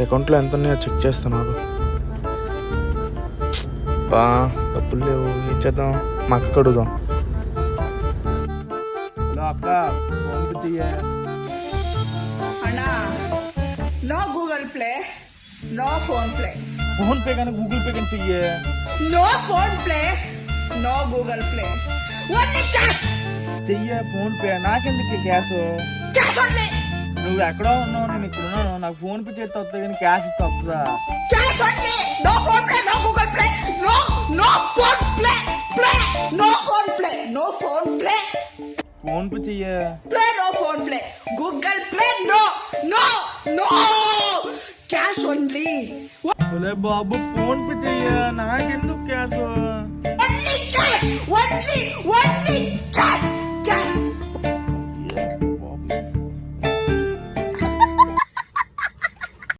అకౌంట్లో ఎంత ఉన్నాయో చెక్ చేస్తున్నారు. బా డబ్బులు లేవు, ఏం చేద్దాం? మా అక్క అడుగుదాం. హలో అక్క, ఫోన్ పే చెయ్యే. అన్నా no Google play, no phone play. PhonePe కానీ గూగుల్ పే కానీ చెయ్యే. No phone play, no Google play. Only cash. చెయ్యే ఫోన్ పే. నాకెందుకు క్యాష్? Cash only. నువ్వు ఎక్కడో ఉన్నావు, నేను ఇక్కడ ఉన్నాను. నాకు ఫోన్ పే చేస్తే వస్తుంది కానీ క్యాష్ ఇస్తే వస్తుందా? Cash only. No phone play, no Google play. No no phone play. Play no phone play, no phone play. Phone pay చెయ్యే. Play no phone play. Google play no no no. Cash only. ఒలే బాబు phone pay చెయ్యే. నాకెందుకు cash? Only cash. Only only cash. Cash